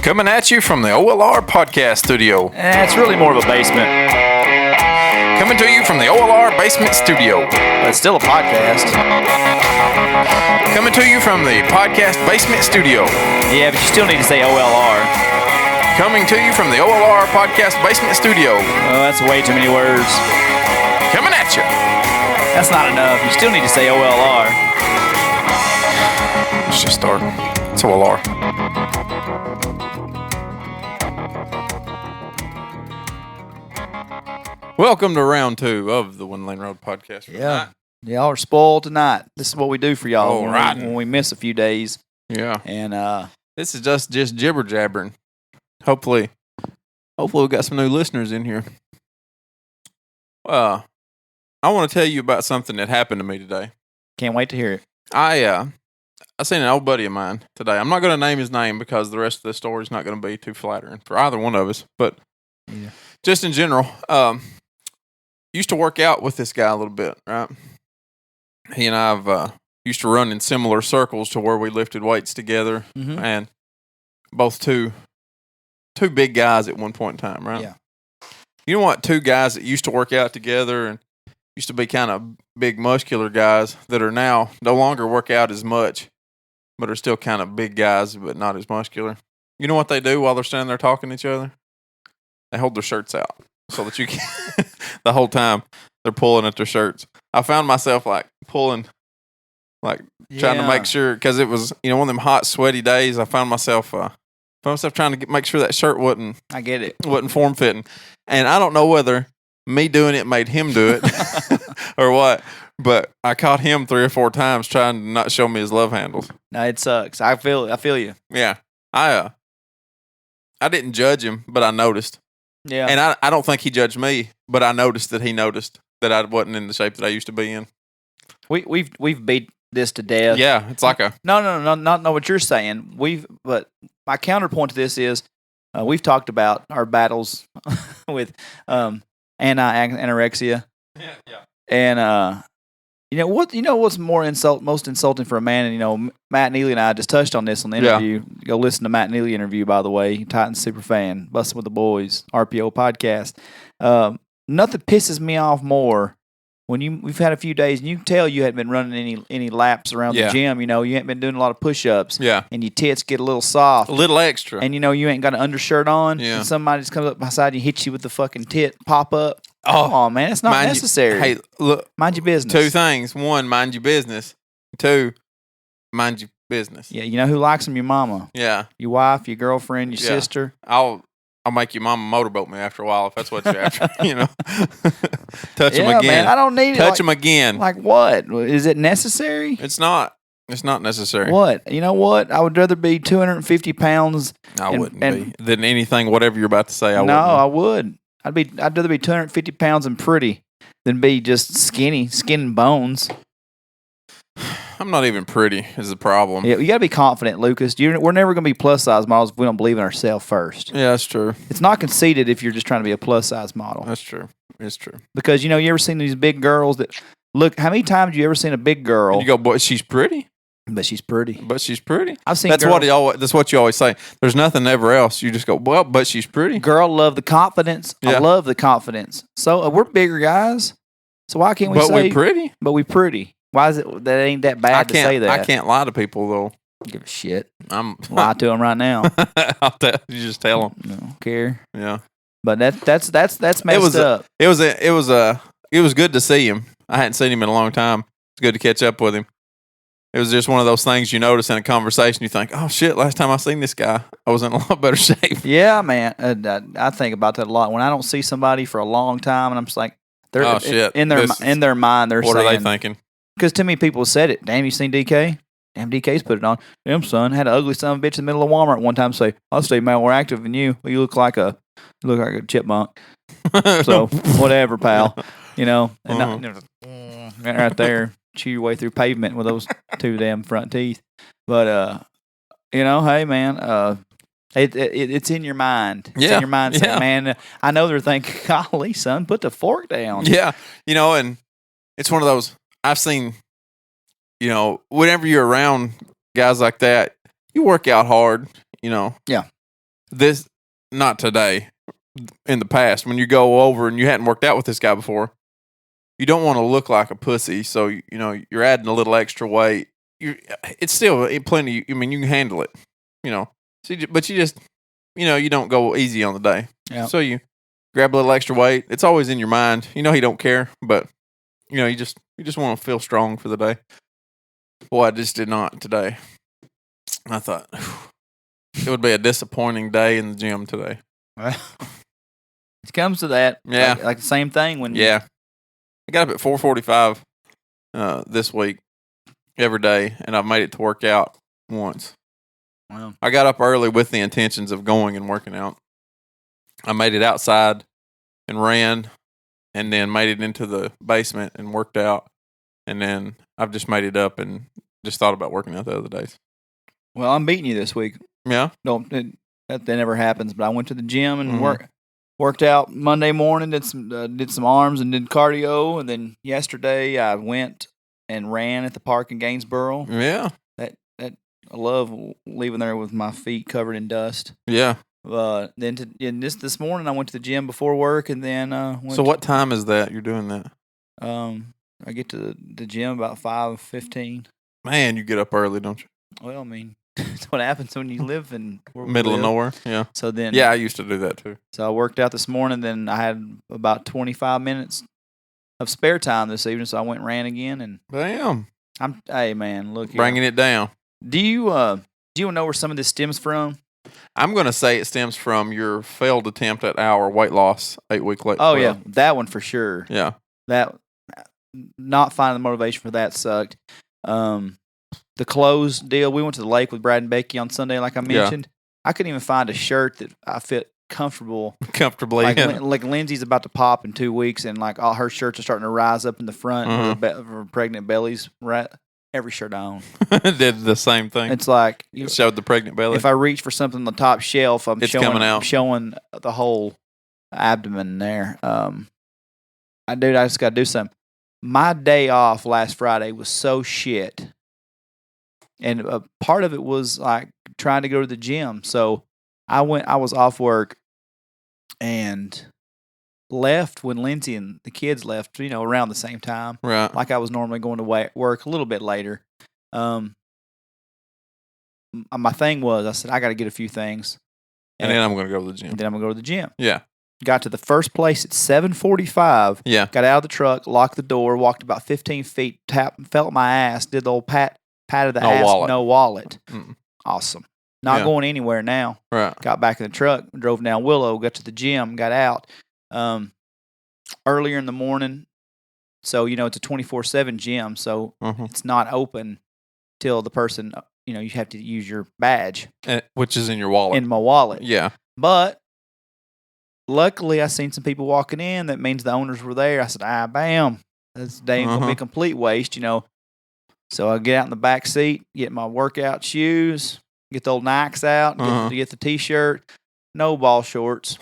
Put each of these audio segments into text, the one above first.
Coming at you from the OLR podcast studio. It's really more of a basement. Coming to you from the OLR basement studio. But it's still a podcast. Coming to you from the podcast basement studio. Yeah, but you still need to say OLR. Coming to you from the OLR podcast basement studio. Oh, that's way too many words. Coming at you. That's not enough. You still need to say OLR. Let's just start. It's OLR. Welcome to round 2 of the One Lane Road podcast. Yeah. Y'all are spoiled tonight. This is what we do for y'all when we miss a few days. Yeah. And this is just jibber jabbering. Hopefully we got some new listeners in here. I want to tell you about something that happened to me today. Can't wait to hear it. I seen an old buddy of mine today. I'm not going to name his name because the rest of the story is not going to be too flattering for either one of us. But just in general, used to work out with this guy a little bit, right? He and I've used to run in similar circles to where we lifted weights together, and both two big guys at one point in time, right? Yeah. You know what? Two guys that used to work out together and used to be kind of big muscular guys that are now no longer work out as much, but are still kind of big guys, but not as muscular. You know what they do while they're standing there talking to each other? They hold their shirts out so that you can, the whole time they're pulling at their shirts. I found myself like pulling, trying to make sure, because it was, one of them hot, sweaty days. I found myself trying to make sure that shirt wasn't form fitting. And I don't know whether me doing it made him do it or what, but I caught him 3 or 4 times trying to not show me his love handles. No, it sucks. I feel you. Yeah. I didn't judge him, but I noticed. Yeah. And I don't think he judged me, but I noticed that he noticed that I wasn't in the shape that I used to be in. We've beat this to death. Yeah, it's like a No, not what you're saying. But my counterpoint to this is we've talked about our battles with anorexia. Yeah. And what's most insulting for a man, and Matt Neely and I just touched on this on the interview. Yeah. Go listen to Matt Neely interview, by the way. Titans super fan, Busting with the Boys, RPO podcast. Nothing pisses me off more when we've had a few days and you can tell you hadn't been running any laps around the gym. You hadn't been doing a lot of push-ups. Yeah. And your tits get a little soft. A little extra. And you ain't got an undershirt on. Yeah. And somebody just comes up beside you and hits you with the fucking tit pop-up. Oh, come on, man. It's not necessary. Hey, look. Mind your business. 2 things. 1, mind your business. 2, mind your business. Yeah, you know who likes them? Your mama. Yeah. Your wife, your girlfriend, your sister. I'll make your mama motorboat me after a while if that's what you're after. Touch them again. Man, I don't need it. Touch them again. Like what? Is it necessary? It's not. It's not necessary. What? You know what? I would rather be 250 pounds. I wouldn't be. Than anything, whatever you're about to say, I would. I'd rather be 250 pounds and pretty than be just skinny, skin and bones. I'm not even pretty is the problem. Yeah, you got to be confident, Lucas. We're never going to be plus-size models if we don't believe in ourselves first. Yeah, that's true. It's not conceited if you're just trying to be a plus-size model. That's true. It's true. Because, you ever seen these big girls that look, how many times have you ever seen a big girl? And you go, boy, she's pretty. But she's pretty. But she's pretty. I've seen that's what you always say. There's nothing ever else. You just go, well, but she's pretty. Girl love the confidence. Yeah. I love the confidence. So we're bigger guys. So why can't we say? But we pretty. But we pretty. Why is it that ain't that bad to say that? I can't lie to people though. Give a shit. I'm lie to them right now. You just tell them. I don't care. Yeah. But that's messed up. It was good to see him. I hadn't seen him in a long time. It's good to catch up with him. It was just one of those things you notice in a conversation. You think, oh, shit, last time I seen this guy, I was in a lot better shape. Yeah, man. I think about that a lot. When I don't see somebody for a long time, and I'm just like, in their mind, they're saying. What are they thinking? Because too many people said it. Damn, you seen DK? Damn, DK's put it on. Damn, son, had an ugly son of a bitch in the middle of Walmart one time say, I'll stay more active than you. Well, you look like a chipmunk. So, whatever, pal. And right there. Chew your way through pavement with those 2 damn front teeth. But, hey, man, it's in your mind. It's in your mindset, man. I know they're thinking, golly, son, put the fork down. Yeah. And it's one of those, I've seen, whenever you're around guys like that, you work out hard, Yeah. not today, in the past, when you go over and you hadn't worked out with this guy before, you don't want to look like a pussy. So, you're adding a little extra weight. It's still plenty. I mean, you can handle it, but you just, you don't go easy on the day. Yeah. So you grab a little extra weight. It's always in your mind. He don't care, but, you just want to feel strong for the day. Boy, I just did not today. I thought it would be a disappointing day in the gym today. It comes to that. Yeah. Like the same thing when Yeah. I got up at 4:45 this week every day, and I've made it to work out once. Wow. I got up early with the intentions of going and working out. I made it outside and ran, and then made it into the basement and worked out. And then I've just made it up and just thought about working out the other days. Well, I'm beating you this week. Yeah. That never happens. But I went to the gym and worked out Monday morning. Did some arms and did cardio. And then yesterday I went and ran at the park in Gainesboro. Yeah. That I love leaving there with my feet covered in dust. Yeah. Then this morning I went to the gym before work, and then So what time is that you're doing that? I get to the gym about 5:15. Man, you get up early, don't you? Well, I mean, that's what happens when you live in Middle of nowhere. Yeah. So then, yeah, I used to do that too. So I worked out this morning. Then I had about 25 minutes of spare time this evening, so I went and ran again. And damn, hey man, look, bringing it down. Do you know where some of this stems from? I'm going to say it stems from your failed attempt at our weight loss 8 week late. Oh yeah, that one for sure. Yeah, that not finding the motivation for that sucked. The clothes deal. We went to the lake with Brad and Becky on Sunday, like I mentioned. Yeah. I couldn't even find a shirt that I fit comfortably. Like Lindsay's about to pop in 2 weeks, and like all her shirts are starting to rise up in the front of her pregnant bellies. Right, every shirt I own did the same thing. It's like it showed the pregnant belly. If I reach for something on the top shelf, it's coming out. Showing the whole abdomen there. I just got to do something. My day off last Friday was so shit. And a part of it was like trying to go to the gym. So I was off work and left when Lindsay and the kids left, around the same time. Right. Like I was normally going to work a little bit later. My thing was, I said, I got to get a few things. And then I'm going to go to the gym. And then I'm going to go to the gym. Yeah. Got to the first place at 7:45. Yeah. Got out of the truck, locked the door, walked about 15 feet, felt my ass, did the old pat of the ass, wallet. No wallet. Mm-mm. Awesome. Not going anywhere now. Right. Got back in the truck, drove down Willow, got to the gym, got out earlier in the morning. So, it's a 24/7 gym, so it's not open till the person, you have to use your badge. Which is in your wallet. In my wallet. Yeah. But luckily, I seen some people walking in. That means the owners were there. I said, bam. This day ain't going to be a complete waste, So I get out in the back seat, get my workout shoes, get the old Nikes out, get the T-shirt, no ball shorts,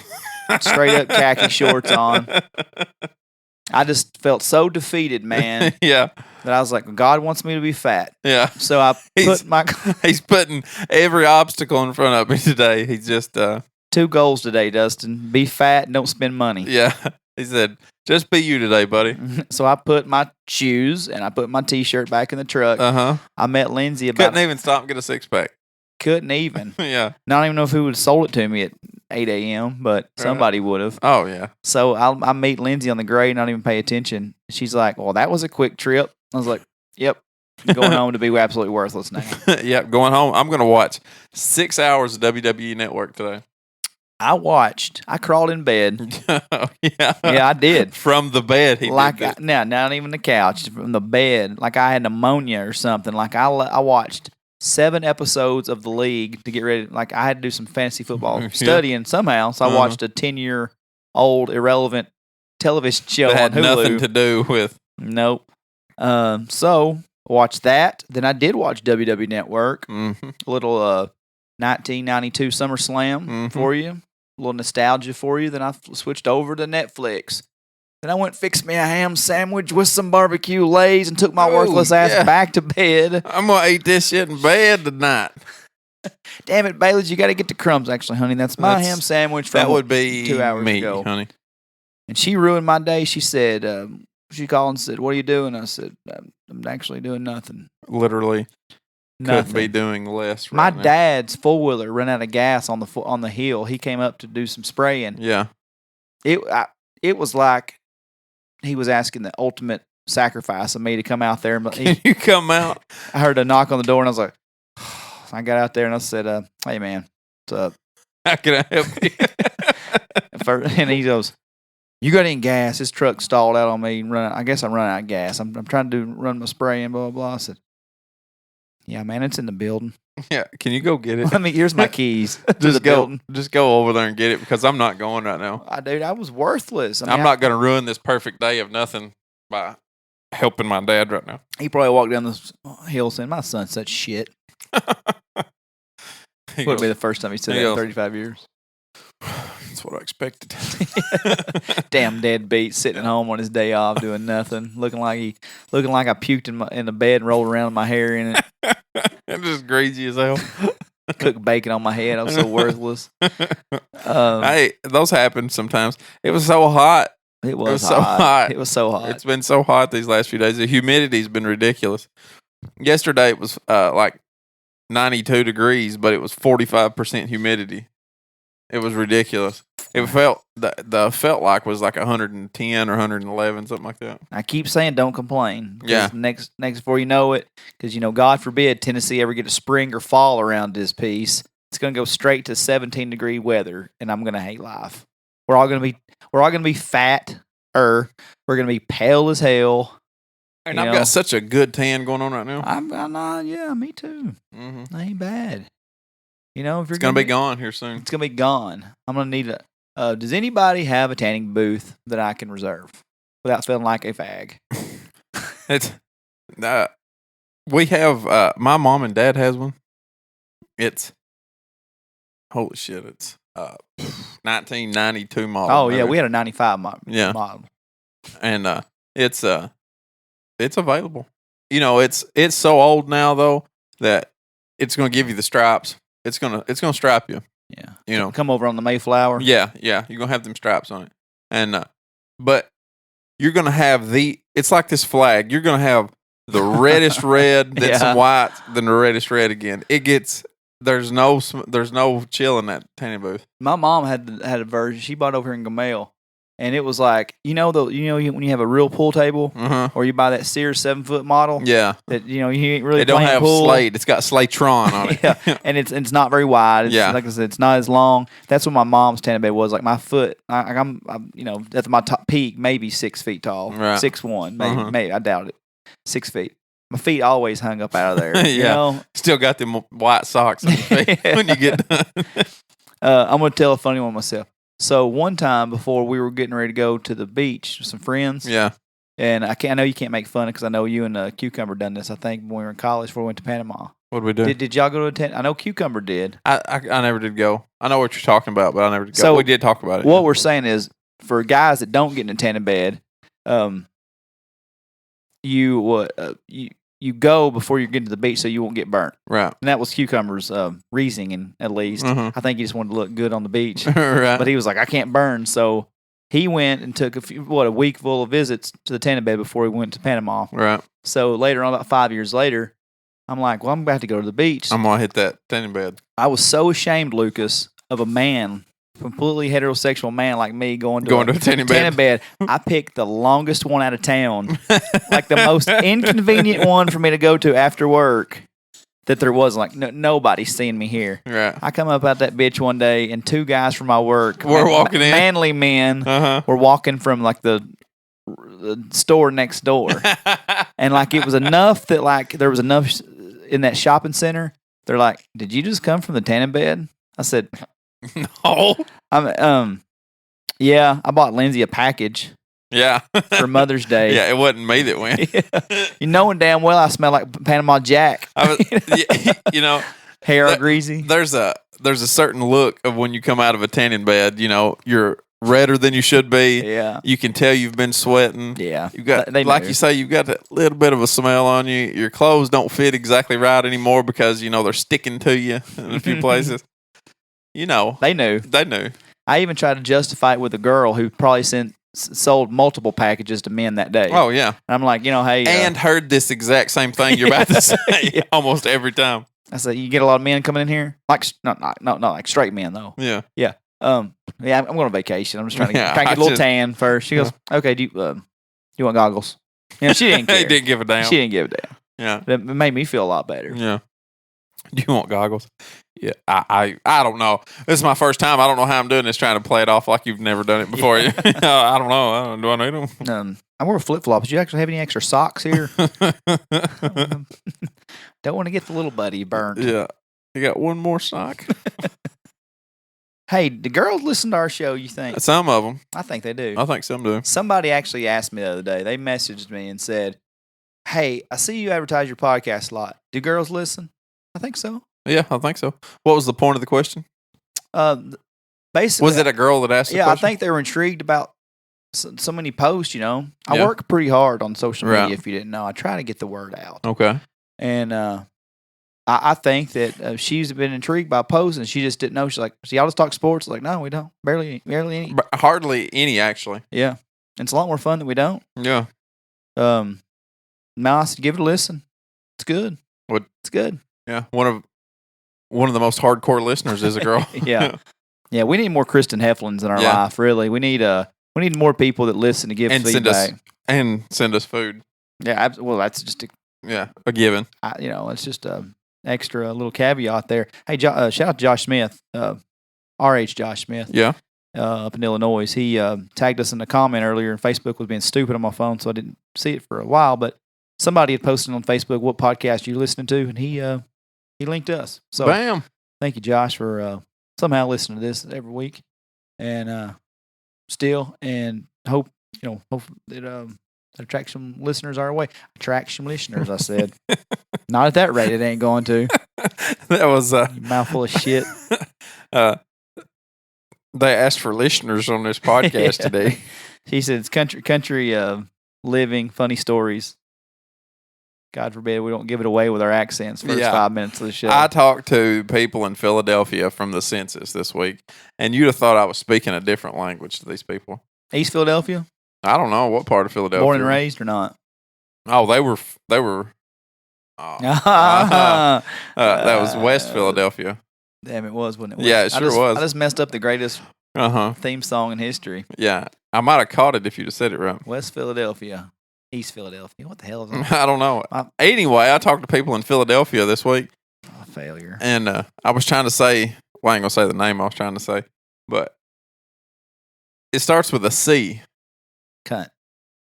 straight up khaki shorts on. I just felt so defeated, man. Yeah. That I was like, God wants me to be fat. Yeah. So I he's putting every obstacle in front of me today. He's just 2 goals today, Dustin. Be fat and don't spend money. Yeah. He said, just be you today, buddy. So I put my shoes and I put my T-shirt back in the truck. I met Lindsay about... Couldn't even stop and get a six-pack. Couldn't even. Yeah. Not even know if who would have sold it to me at 8 a.m., but somebody would have. Oh, yeah. So I meet Lindsay on the grade, not even pay attention. She's like, well, that was a quick trip. I was like, yep. Going home to be absolutely worthless now. Yep, going home. I'm going to watch 6 hours of WWE Network today. I crawled in bed. Yeah. Yeah, I did. From the bed. Not even the couch. From the bed. Like I had pneumonia or something. Like I watched 7 episodes of The League to get ready. Like I had to do some fantasy football studying somehow. So I watched a 10-year-old irrelevant television show that had on Hulu. Nothing to do with. Nope. So watched that. Then I did watch WWE Network. A little 1992 SummerSlam for you. A little nostalgia for you. Then I switched over to Netflix. Then I went fixed me a ham sandwich with some barbecue Lays and took my worthless ass back to bed. I'm going to eat this shit in bed tonight. Damn it, Bailey, you got to get the crumbs. Actually, honey, that's my ham sandwich from That would be 2 hours me, ago. honey. And she ruined my day. She said, she called and said, "What are you doing?" I said, "I'm actually doing nothing." Literally, Nothing. couldn't be doing less. My Right now. dad's four wheeler ran out of gas on the hill. He came up to do some spraying. Yeah. It was like he was asking the ultimate sacrifice of me to come out there. But Can you come out? I heard a knock on the door and I was like, I got out there and I said, "Hey man, what's up?" How can I help you? And he goes, "You got any gas? This truck stalled out on me. I guess I'm running out of gas. I'm trying to run my spray and blah blah blah." I said, "Yeah, man, it's in the building. Yeah. Can you go get it? Here's my keys to the Just go. building." Just go over there and get it because I'm not going right now. Dude, I was worthless. I'm not going to ruin this perfect day of nothing by helping my dad right now. He probably walked down this hill saying, "My son's such shit." He Wouldn't be goes, the first time he said he that in goes, 35 years. That's what I expected. Damn deadbeat sitting at home on his day off doing nothing, looking like I puked in the bed and rolled around with my hair in it. I'm just greasy as hell. Cooked bacon on my head. I was so worthless. Hey, those happen sometimes. It was so hot. It was so hot. It was so hot. It's been so hot these last few days. The humidity's been ridiculous. Yesterday it was like 92 degrees, but it was 45% humidity. It was ridiculous. It felt felt like was like 110 or 111, something like that. I keep saying don't complain. Because Yeah. Next before you know it, because God forbid Tennessee ever get a spring or fall around this piece, it's going to go straight to 17-degree weather, and I'm going to hate life. We're all going to be fat. We're going to be pale as hell. And You I've know? got such a good tan going on right now. Yeah, me too. Mm-hmm. Ain't bad. If you're It's gonna be gone here soon. It's gonna be gone. I'm gonna need a. Does anybody have a tanning booth that I can reserve without feeling like a fag? It's we have my mom and dad has one. It's holy shit. It's 1992 model. Oh yeah, we had a 95 Yeah. model. And it's available. It's so old now though that it's gonna give you the stripes. It's gonna strap you. Yeah. Come over on the Mayflower. Yeah. You're gonna have them stripes on it, and but you're gonna have it's like this flag. You're gonna have the reddest red, then some white, then the reddest red again. There's no chill in that tanning booth. My mom had a version. She bought over here in Gamel, and it was like when you have a real pool table, or you buy that Sears 7-foot model. Yeah, that you ain't really. It don't have pool. Slate. It's got Slatron on it. Yeah, and it's not very wide. It's, like I said, it's not as long. That's what my mom's tanning bed was. Like my foot, I'm at my top peak, maybe 6 feet tall, Right. 6'1", maybe I doubt it, 6 feet. My feet always hung up out of there. Yeah. Still got them white socks on your feet when you get done. I'm gonna tell a funny one myself. So one time before we were getting ready to go to the beach with some friends, Yeah. and I know you can't make fun because I know you and Cucumber done this. I think when we were in college before we went to Panama. What did we do? Did y'all go to I know Cucumber did. I never did go. I know what you're talking about, but I never did go. So we did talk about it. What we're saying is, for guys that don't get in a tanning bed, you go before you get to the beach so you won't get burnt. Right. And that was Cucumber's reasoning, at least. Mhm. I think he just wanted to look good on the beach. Right. But he was like, I can't burn. So he went and took a week full of visits to the tanning bed before he went to Panama. Right. So later on, about 5 years later, I'm like, well, I'm about to go to the beach. I'm gonna hit that tanning bed. I was so ashamed, Lucas, of a man, completely heterosexual man like me going to a tanning bed. I picked the longest one out of town, like the most inconvenient one for me to go to after work that there was. Like, nobody's seeing me here. Right. I come up out that bitch one day, and two guys from my work, We're walking in. manly men, were walking from like the store next door. And like it was enough that like there was enough in that shopping center. They're like, "Did you just come from the tanning bed?" I said, No. yeah, I bought Lindsay a package Yeah. for Mother's Day. Yeah, it wasn't me that went. You knowing damn well I smell like Panama Jack. Hair all greasy. There's a certain look of when you come out of a tanning bed. You're redder than you should be. Yeah. You can tell you've been sweating. Yeah. You got, They like know. you say, you've got that little bit of a smell on you. Your clothes don't fit exactly right anymore because, they're sticking to you in a few places. They knew. They knew. I even tried to justify it with a girl who probably sold multiple packages to men that day. Oh, yeah. And I'm like, hey. And heard this exact same thing you're about to say almost every time. I said, you get a lot of men coming in here? Like, not like straight men, though. Yeah. Yeah. I'm going on vacation. I'm just trying to Yeah, get a little tan first. She goes, okay, do you want goggles? She didn't care. He didn't give a damn. She didn't give a damn. Yeah. It made me feel a lot better. Yeah. Do you want goggles? Yeah. I don't know. This is my first time. I don't know how I'm doing this, trying to play it off like you've never done it before. I don't know. Do I need them? I wear flip-flops. Do you actually have any extra socks here? Don't want to get the little buddy burnt. Yeah. You got one more sock? Hey, do girls listen to our show, you think? Some of them. I think they do. I think some do. Somebody actually asked me the other day. They messaged me and said, hey, I see you advertise your podcast a lot. Do girls listen? I think so. Yeah, I think so. What was the point of the question? Basically, Was it a girl that asked the yeah, question? I think they were intrigued about so many posts, I Yeah. work pretty hard on social media, Right. if you didn't know. I try to get the word out. Okay. And I think that she's been intrigued by posts, and she just didn't know. She's like, so y'all just talk sports? Like, no, we don't. Barely any. But hardly any, actually. Yeah. And it's a lot more fun than we don't. Yeah. Now I said, give it a listen. It's good. What? It's good. Yeah. One of the most hardcore listeners is a girl. Yeah. Yeah, we need more Kristen Heflins in our Yeah. life, really. We need more people that listen to give And feedback. send us food. Yeah, well, that's just A given. it's just a extra little caveat there. Hey, shout out to Josh Smith, RH Josh Smith, Yeah. up in Illinois. He tagged us in a comment earlier, and Facebook was being stupid on my phone, so I didn't see it for a while. But somebody had posted on Facebook what podcast you listening to, and he linked us. So Bam. thank you, Josh, for somehow listening to this every week, and hope that attract some listeners our way. Attract some listeners, I said. Not at that rate, it ain't going to. That was You mouthful of shit. they asked for listeners on this podcast Yeah. today. He said it's country living, funny stories. God forbid we don't give it away with our accents first Yeah. 5 minutes of the show. I talked to people in Philadelphia from the census this week, and you'd have thought I was speaking a different language to these people. East Philadelphia? I don't know what part of Philadelphia. Born and raised or not? Oh, they were. Oh, that was West Philadelphia. Damn, it was, wasn't it? Yeah, it sure was. I just messed up the greatest theme song in history. Yeah, I might have caught it if you'd have said it right. West Philadelphia. East Philadelphia. What the hell is that? I don't know. Anyway, I talked to people in Philadelphia this week, Failure. and I was trying to say, well, I ain't gonna say the name I was trying to say, but it starts with a C. Cunt.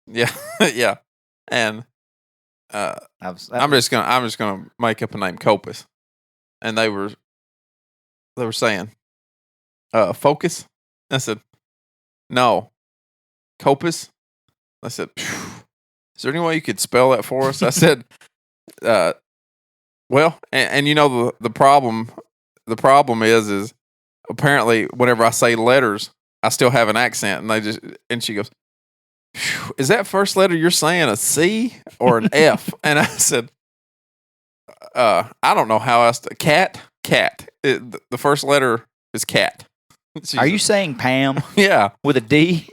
Yeah, yeah, and I'm just gonna make up a name, Copus, and they were saying, focus. I said, no, Copus. I said, phew. Is there any way you could spell that for us? I said, well, and the problem is apparently whenever I say letters, I still have an accent, and she goes, phew, is that first letter you're saying a C or an F? And I said, I don't know how else to, cat. The first letter is cat. Are you saying Pam Yeah. with a D?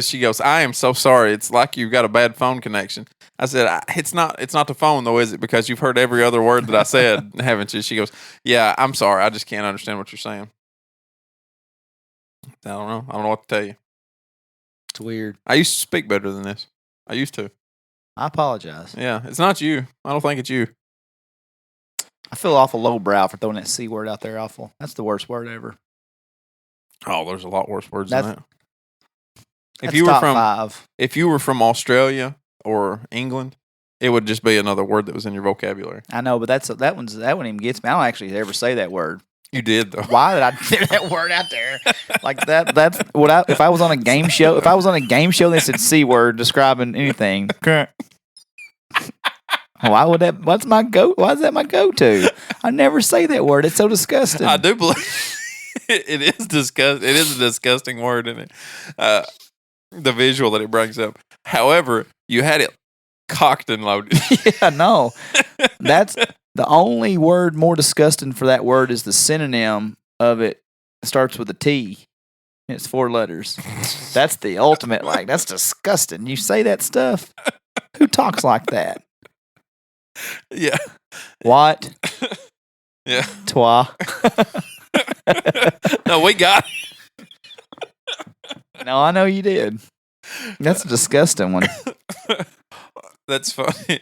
She goes, I am so sorry. It's like you've got a bad phone connection. I said, it's not the phone though, is it? Because you've heard every other word that I said, haven't you? She goes, yeah, I'm sorry. I just can't understand what you're saying. I don't know what to tell you. It's weird. I used to speak better than this. I used to. I apologize. Yeah. It's not you. I don't think it's you. I feel awful lowbrow for throwing that C word out there. Awful. That's the worst word ever. Oh, there's a lot worse words than that. If you were top 5. If you were from Australia or England, it would just be another word that was in your vocabulary. I know, but that one even gets me. I don't actually ever say that word. You did though. Why did I throw that word out there like that? That's what if I was on a game show. If I was on a game show, they said C word describing anything. Why would that? Why is that my go-to? I never say that word. It's so disgusting. I do believe. It is disgust. It is a disgusting word, isn't it? The visual that it brings up. However, you had it cocked and loaded. Yeah, no. That's the only word more disgusting for that word is the synonym of it. It starts with a T. And it's 4 letters. That's the ultimate. Like, that's disgusting. You say that stuff? Who talks like that? Yeah. What? Yeah. Toi. No, we got it. No, I know you did. That's a disgusting one. That's funny.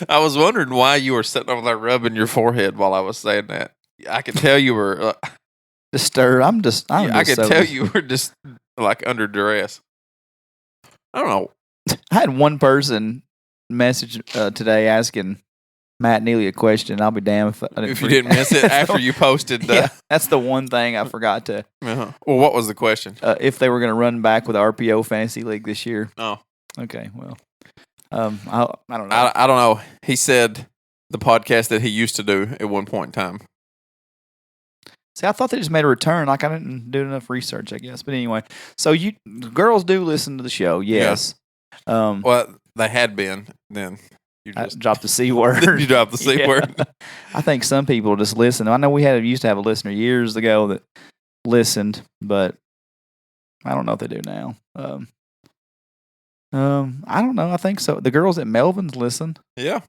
I was wondering why you were sitting over there rubbing your forehead while I was saying that. I could tell you were Disturbed. I could tell you were just like under duress. I don't know. I had one person message today asking Matt Neely a question. I'll be damned if you didn't miss it after you posted the. Yeah, that's the one thing I forgot to. Uh-huh. Well, what was the question? If they were going to run back with the RPO Fantasy League this year. Oh. Okay, well. I don't know. I don't know. He said the podcast that he used to do at one point in time. See, I thought they just made a return. Like, I didn't do enough research, I guess. But anyway, so girls do listen to the show, yes. Yeah. Well, they had been. Then you just dropped the C word. You dropped the C word. I think some people just listen. I know we used to have a listener years ago that listened, but I don't know if they do now. I don't know. I think so. The girls at Melvin's listen. Yeah.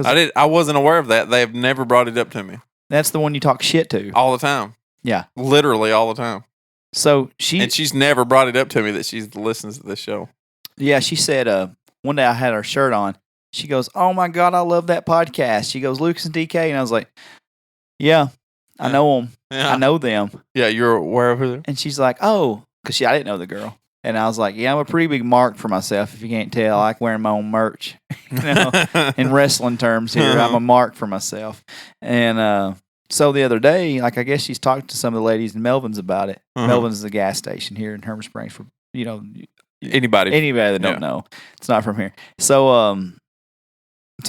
I wasn't aware of that. They have never brought it up to me. That's the one you talk shit to. All the time. Yeah. Literally all the time. So she's never brought it up to me that she listens to this show. Yeah, she said one day I had her shirt on. She goes, "Oh my God, I love that podcast." She goes, "Lucas and DK," and I was like, "Yeah, I know them. Yeah. I know them." Yeah, you're aware of her. And she's like, "Oh," because I didn't know the girl. And I was like, "Yeah, I'm a pretty big mark for myself. If you can't tell, I like wearing my own merch. In wrestling terms here, I'm a mark for myself." And so the other day, like I guess she's talked to some of the ladies in Melvin's about it. Melvin's is a gas station here in Herman Springs for anybody that don't know. It's not from here. So I'm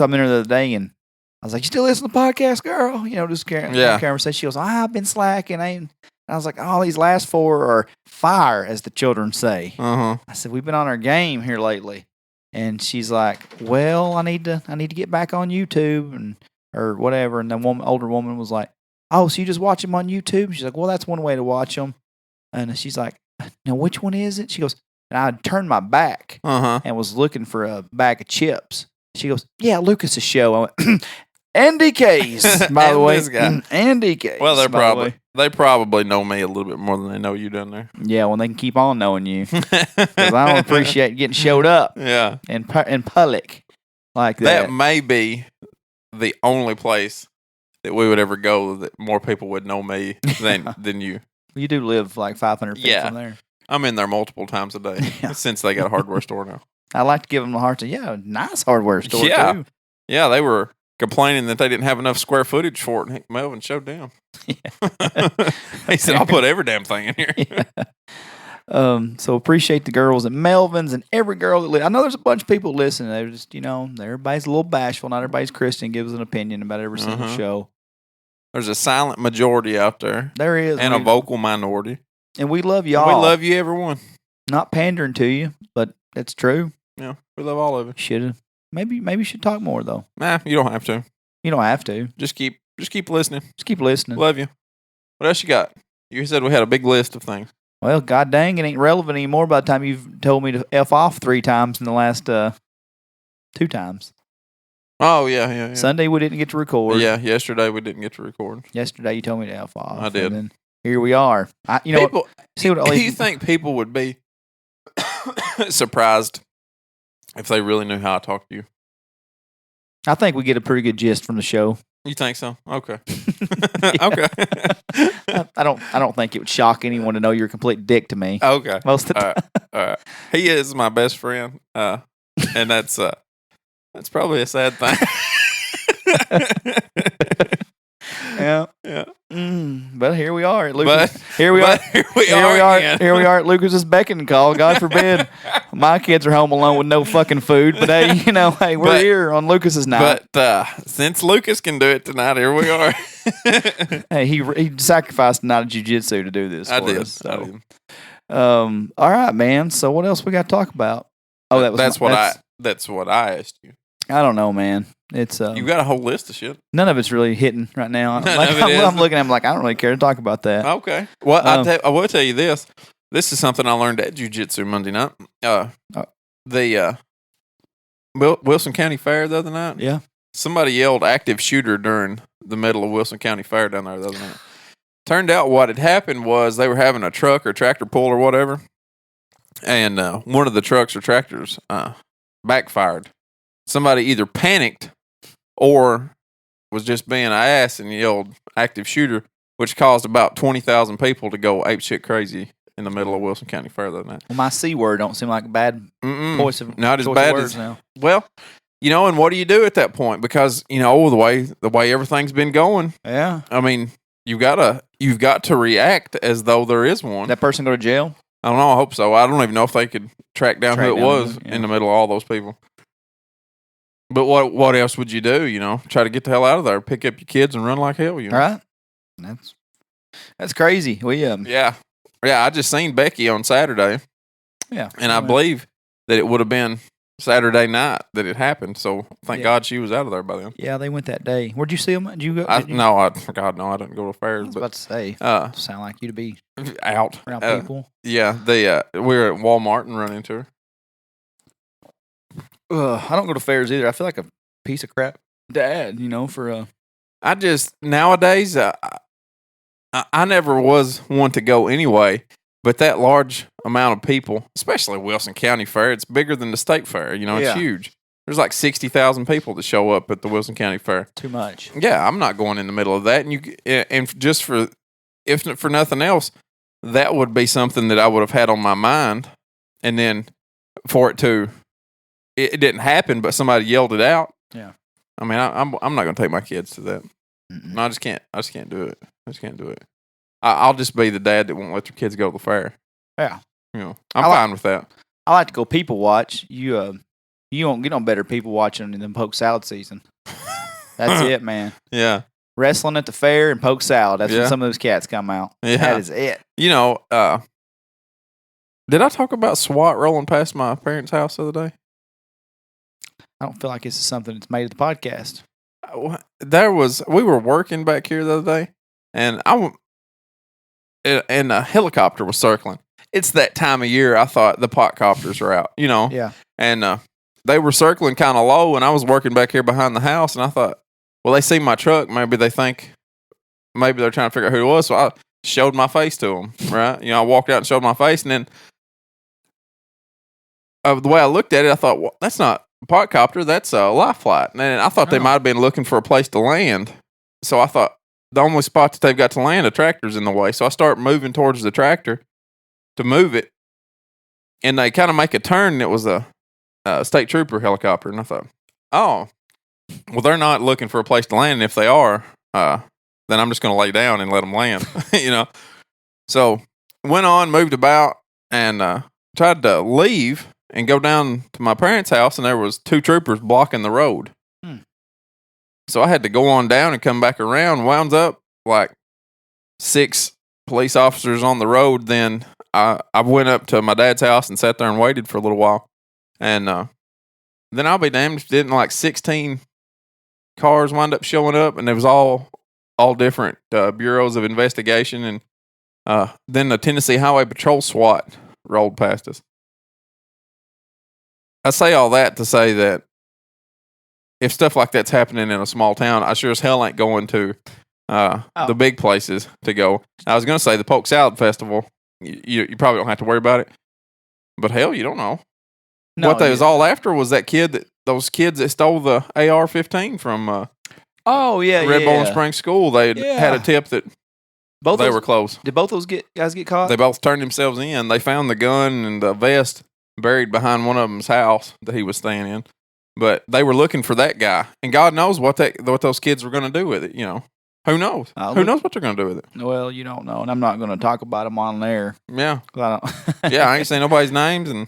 in there the other day and I was like, "You still listen to the podcast, girl?" Just conversation. She goes, "I've been slacking." And I was like, "Oh, these last 4 are fire," as the children say. I said, "We've been on our game here lately." And she's like, "Well, I need to get back on YouTube or whatever." And the older woman was like, "Oh, so you just watch them on YouTube?" And she's like, "Well, that's one way to watch them." And she's like, "Now, which one is it?" She goes, and I turned my back and was looking for a bag of chips. She goes, "Yeah, Lucas's show." I went, "And DK's, by the way." And DK's. Well, they probably know me a little bit more than they know you down there. Yeah, well, they can keep on knowing you. Because I don't appreciate getting showed up in public like that. That may be the only place that we would ever go that more people would know me than you. You do live like 500 feet from there. I'm in there multiple times a day since they got a hardware store now. I like to give them a hard time. Yeah, nice hardware store too. Yeah, they were complaining that they didn't have enough square footage for it, and Melvin showed them. He said, "I'll put every damn thing in here." So appreciate the girls at Melvin's and every girl that I know there's a bunch of people listening. They're just, everybody's a little bashful. Not everybody's Christian, gives an opinion about every single show. There's a silent majority out there. There is. And a vocal minority. And we love y'all. We love you, everyone. Not pandering to you, but it's true. Yeah, we love all of it. Maybe you should talk more though. Nah, you don't have to. You don't have to. Just keep listening. Just keep listening. Love you. What else you got? You said we had a big list of things. Well, god dang, it ain't relevant anymore by the time you've told me to F off 3 times in the last 2 times. Oh, yeah. Sunday we didn't get to record. Yeah, yesterday we didn't get to record. Yesterday you told me to F off. I did. And then here we are. Do you think people would be surprised if they really knew how I talk to you? I think we get a pretty good gist from the show. You think so? Okay. Okay. I don't think it would shock anyone to know you're a complete dick to me. Okay. Most of the time. All right. He is my best friend. And that's probably a sad thing. Yeah. But here we are. Lucas Here we are. But here we are again. Here we are at Lucas's beck and call. God forbid my kids are home alone with no fucking food. But hey, hey, we're here on Lucas's night. But since Lucas can do it tonight, here we are. Hey, he sacrificed a night of jiu-jitsu to do this. I for did. us, so. All right, man. So what else we got to talk about? Oh, that's what I asked you. I don't know, man. It's you got a whole list of shit. None of it's really hitting right now. None of it is. I'm looking at him like I don't really care to talk about that. Okay. Well, I will tell you this. This is something I learned at Jiu-Jitsu Monday night. The Wilson County Fair the other night. Yeah. Somebody yelled active shooter during the middle of Wilson County Fair down there the other night. Turned out what had happened was they were having a truck or tractor pull or whatever, and one of the trucks or tractors backfired. Somebody either panicked or was just being an ass and yelled active shooter, which caused about 20,000 people to go apeshit crazy in the middle of Wilson County Fair the other night. Well, my C word don't seem like a bad choice of not as choice bad of words as now. Well, and what do you do at that point? Because the way everything's been going. Yeah. I mean, you've got to react as though there is one. That person go to jail? I don't know. I hope so. I don't even know if they could track down who it was in the middle of all those people. But what else would you do? Try to get the hell out of there, pick up your kids, and run like hell. Right? That's crazy. We yeah. I just seen Becky on Saturday. Yeah, and I believe that it would have been Saturday night that it happened. So thank God she was out of there by then. Yeah, they went that day. Where'd you see them? Did you go? No, I didn't go to fairs. I was about to say, sound like you to be out around people. Yeah, we were at Walmart and run into her. I don't go to fairs either. I feel like a piece of crap dad, for I just nowadays I never was one to go anyway, but that large amount of people, especially Wilson County Fair, it's bigger than the state fair. It's huge. There's like 60,000 people that show up at the Wilson County Fair. Too much. Yeah, I'm not going in the middle of that. And just if for nothing else, that would be something that I would have had on my mind, and then for it to. It didn't happen, but somebody yelled it out. Yeah. I mean, I'm not going to take my kids to that. Mm-mm. No, I just can't do it. I just can't do it. I'll just be the dad that won't let their kids go to the fair. Yeah. I'm fine with that. I like to go people watch. You won't get on better people watching than poke salad season. That's it, man. Yeah. Wrestling at the fair and poke salad. That's when some of those cats come out. Yeah. That is it. Did I talk about SWAT rolling past my parents' house the other day? I don't feel like this is something that's made of the podcast. We were working back here the other day, and a helicopter was circling. It's that time of year. I thought the pot copters are out, Yeah. And they were circling kind of low, and I was working back here behind the house, and I thought, well, they see my truck. Maybe they're trying to figure out who it was. So I showed my face to them, right? I walked out and showed my face, and then the way I looked at it, I thought, well, that's not a pot copter, that's a life flight. And I thought they might have been looking for a place to land. So I thought the only spot that they've got to land, a tractor's in the way. So I start moving towards the tractor to move it. And they kind of make a turn, and it was a state trooper helicopter. And I thought, oh, well, they're not looking for a place to land. And if they are, then I'm just going to lay down and let them land, So went on, moved about, and tried to leave and go down to my parents' house, and there was 2 troopers blocking the road. So I had to go on down and come back around. Wound up like 6 police officers on the road. Then I went up to my dad's house and sat there and waited for a little while. And then I'll be damned if didn't like 16 cars wind up showing up, and it was all different bureaus of investigation. And then the Tennessee Highway Patrol SWAT rolled past us. I say all that to say that if stuff like that's happening in a small town, I sure as hell ain't going to the big places to go. I was going to say the Polk Salad Festival. You probably don't have to worry about it. But hell, you don't know. No, what they was all after was those kids that stole the AR-15 from Red Bowling Springs School. They had a tip that they were close. Did both those guys get caught? They both turned themselves in. They found the gun and the vest buried behind one of them's house that he was staying in. But they were looking for that guy. And God knows what those kids were going to do with it, Who knows? I'll Who look- knows what they're going to do with it? Well, you don't know, and I'm not going to talk about them on there. Yeah. 'Cause I don't. Yeah, I ain't saying nobody's names and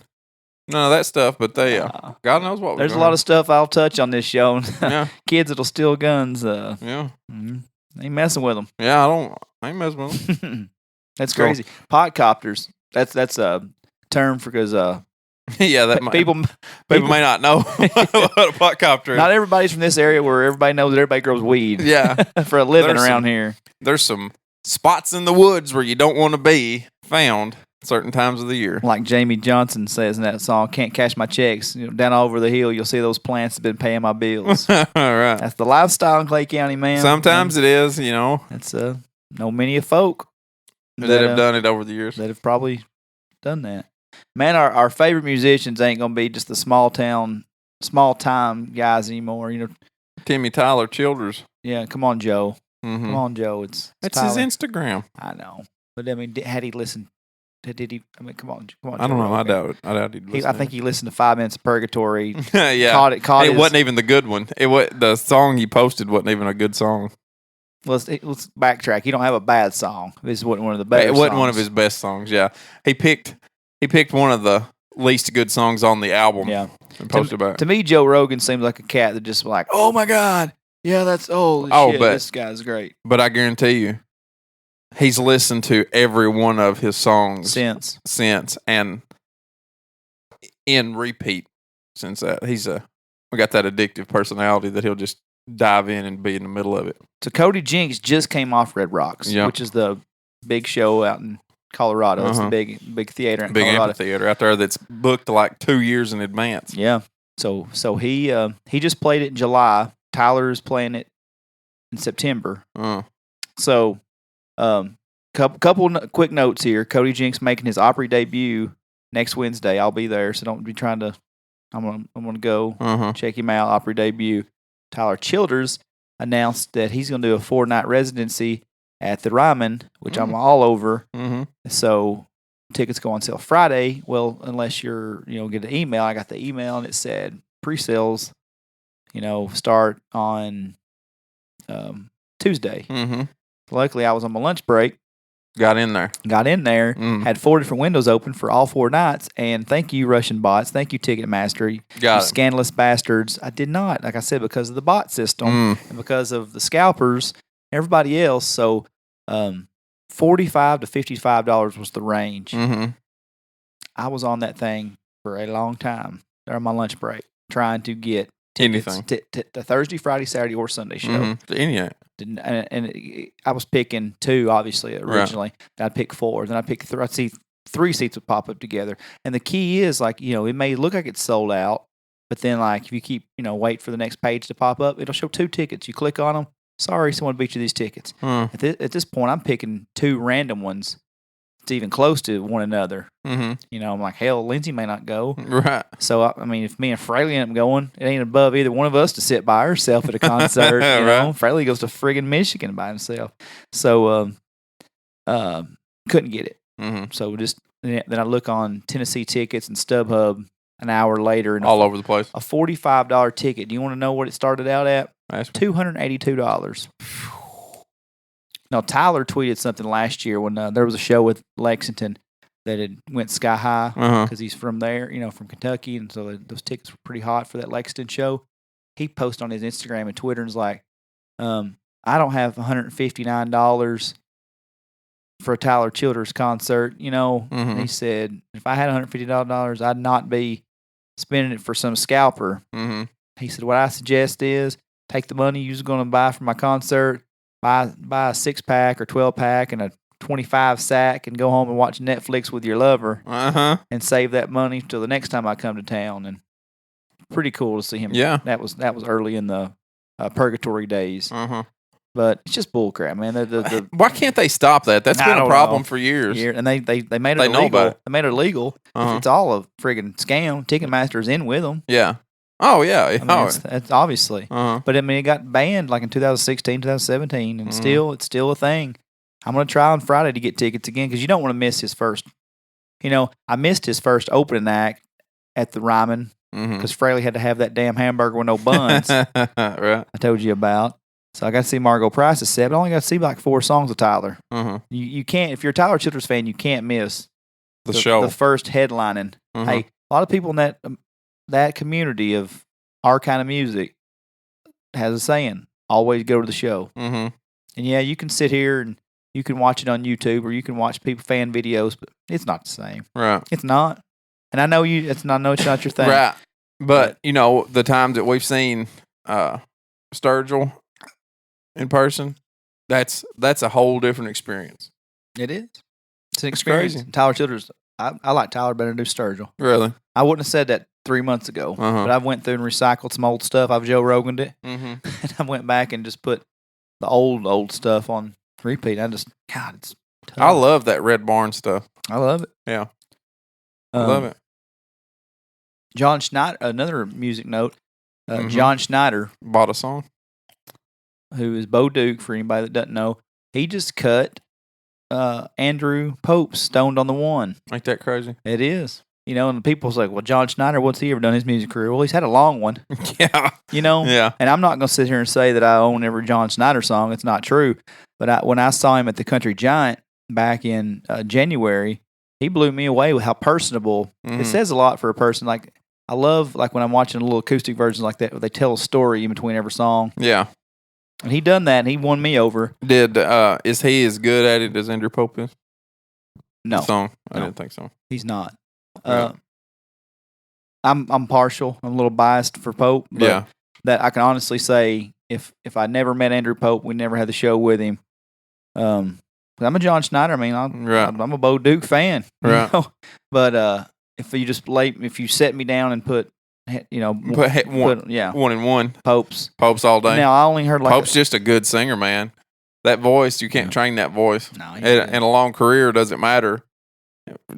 none of that stuff, but they, God knows what. There's a lot of stuff I'll touch on this show. Yeah. Kids that'll steal guns. Yeah. Ain't messing with them. Yeah, I ain't messing with them. That's So- crazy. Podcopters. That's a term for because Yeah, that might, people may not know what a pot copter is. Not everybody's from this area where everybody knows that everybody grows weed. Yeah. For a living There's around some- here. There's some spots in the woods where you don't want to be found certain times of the year. Like Jamie Johnson says in that song, "Can't cash my checks. You know, down over the hill, you'll see those plants that been paying my bills." All right. That's the lifestyle in Clay County, man. Sometimes it is, you know, That's know many of folk that have done it over the years. that have probably done that. Man, our favorite musicians ain't gonna be just the small time guys anymore. You know, Timmy Tyler Childers. yeah. Come on, Joe. Mm-hmm. Come on, Joe. It's That's his Tyler. Instagram. I know, but I mean, had he listened? Did he? I mean, come on. I don't Joe know. I Rogan. doubt it. I doubt he'd I think he listened to 5 Minutes of Purgatory. yeah. Caught It his, wasn't even the good one. The song he posted wasn't even a good song. Let's backtrack. He don't have a bad song. This wasn't one of the better. It wasn't one of songs. his best songs. Yeah, he picked one of the least good songs on the album. Yeah. and posted about it. To me, Joe Rogan seems like a cat that just like, oh my god, yeah, that's Oh, shit, but- this guy's great. But I guarantee you, he's listened to every one of his songs since and in repeat since that. We got that addictive personality that he'll just dive in and be in the middle of it. So Cody Jinks just came off Red Rocks, Yeah. which is the big show out in Colorado. It's the Uh-huh. big theater in Big Colorado. amphitheater out there that's booked like 2 years in advance. Yeah. So he just played it in July. Tyler's playing it in September. So, quick notes here. Cody Jinks making his Opry debut next Wednesday. I'll be there, so don't be trying to. I'm gonna go check him out. Opry debut. Tyler Childers announced that he's gonna do a 4-night residency at the Ryman, which I'm all over. So tickets go on sale Friday. Well, unless you're get an email. I got the email and it said pre-sales. Start on Tuesday. Luckily, I was on my lunch break. Got in there. Had 4 different windows open for all 4 nights. And thank you, Russian bots. Thank you, Ticketmaster. You Got it. scandalous bastards. I did not, like I said, because of the bot system and because of the scalpers, everybody else. So, $45 to $55 was the range. I was on that thing for a long time during my lunch break, trying to get tickets Anything. to Thursday, Friday, Saturday, or Sunday show. I was picking 2, obviously, originally. Then I'd pick 4. Then I'd pick 3. I'd see 3 seats would pop up together. And the key is, it may look like it's sold out, but then, if you keep, wait for the next page to pop up, it'll show 2 tickets. You click on them. Sorry, someone beat you these tickets. At this point, I'm picking 2 random ones. It's even close to one another. I'm like, hell, Lindsay may not go. Right. So, if me and Fraley end up going, it ain't above either one of us to sit by herself at a concert. Right. Fraley goes to friggin' Michigan by himself. So, couldn't get it. So, then I look on Tennessee Tickets and StubHub an hour later. And All over the place. a $45 ticket. Do you want to know what it started out at? Ask me. $282. Now, Tyler tweeted something last year when there was a show with Lexington that had went sky high because he's from there, from Kentucky, and so those tickets were pretty hot for that Lexington show. He posted on his Instagram and Twitter and was like, I don't have $159 for a Tyler Childers concert, And he said, if I had $150, I'd not be spending it for some scalper. He said, what I suggest is take the money you're going to buy for my concert, buy a 6-pack or 12-pack and a 25 sack and go home and watch Netflix with your lover and save that money till the next time I come to town. And pretty cool to see him. Yeah. That was early in the Purgatory days. But it's just bullcrap, man. The Why can't they stop that? That's I been a don't problem know. for years. and they made it They know illegal. about it. They made it illegal. Uh-huh. It's all a friggin' scam. Ticketmaster's in with them. Yeah. Oh, yeah. I mean, it's obviously. Uh-huh. But it got banned in 2016, 2017, and it's still a thing. I'm going to try on Friday to get tickets again because you don't want to miss his first. I missed his first opening act at the Ryman because Fraley had to have that damn hamburger with no buns. Right. I told you about. So I got to see Margot Price at 7. I only got to see like 4 songs of Tyler. Uh-huh. You can't, if you're a Tyler Childers fan, you can't miss The show. the first headlining. Uh-huh. Hey, a lot of people in that community of our kind of music has a saying, always go to the show. Mm-hmm. And yeah, you can sit here and you can watch it on YouTube or you can watch people fan videos, but it's not the same. Right. It's not. And I know it's not your thing. Right. But, you know, the times that we've seen Sturgill in person, that's a whole different experience. It is. It's an experience. crazy. Tyler Childers, I like Tyler better than Sturgill. Really? I wouldn't have said that 3 months ago, Uh-huh. but I went through and recycled some old stuff. I've Joe Rogan'd it, Mm-hmm. and I went back and just put the old stuff on repeat. It's tough. I love that Red Barn stuff. I love it. Yeah. I love it. John Schneider, another music note. Mhm. John Schneider, Bought a song. who is Bo Duke, for anybody that doesn't know, he just cut Andrew Pope's Stoned on the One. Ain't that crazy? It is. You know, and people's like, well, John Schneider, what's he ever done in his music career? Well, he's had a long one, Yeah. you know? Yeah. And I'm not going to sit here and say that I own every John Schneider song. It's not true. But when I saw him at the Country Giant back in January, he blew me away with how personable. It Mhm. says a lot for a person. Like, I love, like, when I'm watching a little acoustic versions like that, where they tell a story in between every song. Yeah. And he done that, and he won me over. Is he as good at it as Andrew Pope is? No, The song? I No. didn't think so. he's not. Right. I'm partial. I'm a little biased for Pope. But Yeah. that I can honestly say, if I never met Andrew Pope, we never had the show with him. I'm a John Schneider. I mean, Right. I'm a Bo Duke fan. you Right. know? But if you set me down and put, Put yeah, 1 and 1. Pope's. Pope's all day. Now I only heard like Pope's just a good singer, man. That voice, you can't train that voice. no, And a long career doesn't matter.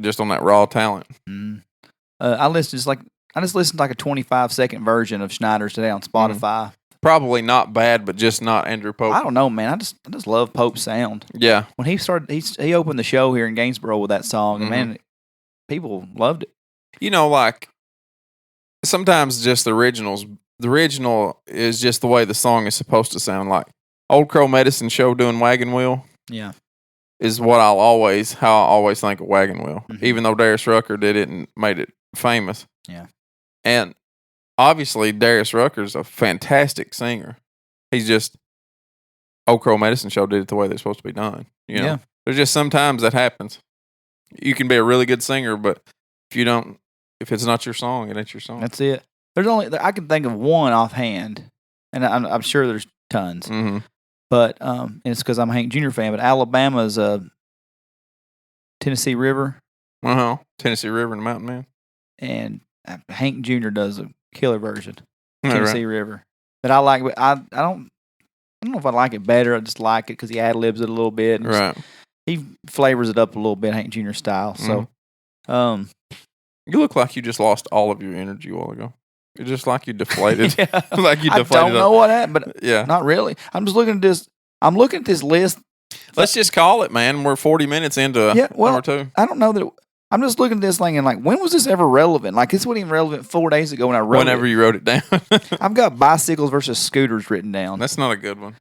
Just on that raw talent. I just listened to like a 25-second version of Schneider's today on Spotify. Probably not bad, but just not Andrew Pope. I don't know, man. I just love Pope's sound. Yeah. When he started, he opened the show here in Gainesboro with that song, and man, people loved it. You know, like sometimes just the originals. The original is just the way the song is supposed to sound like. Old Crow Medicine Show doing Wagon Wheel Yeah, is what how I always think of Wagon Wheel. Mhm. Even though Darius Rucker did it and made it famous. Yeah. And obviously Darius Rucker's a fantastic singer. He's just Old Crow Medicine Show did it the way they're supposed to be done. You know? Yeah. There's just sometimes that happens. You can be a really good singer, but if it's not your song, it ain't your song. that's it. I can think of one offhand, and I'm sure there's tons. Mm-hmm. But and it's because I'm a Hank Jr. fan. But Alabama's Tennessee River, Tennessee River and the Mountain Man. and Hank Jr. does a killer version. Yeah, Tennessee River. But I like. I don't know if I like it better. I just like it because he ad libs it a little bit. And Right. he flavors it up a little bit, Hank Jr. style. So, You look like you just lost all of your energy a while ago. You're just like you deflated. yeah. Like you I deflated. don't know what happened, but Yeah. not really. I'm just looking at this. I'm looking at this list. Let's just call it, man. We're 40 minutes into Yeah, well, number 2. I don't know that. I'm just looking at this thing and like, when was this ever relevant? Like, this wasn't even relevant 4 days ago when I wrote Whenever it. you wrote it down. I've got bicycles versus scooters written down. That's not a good one.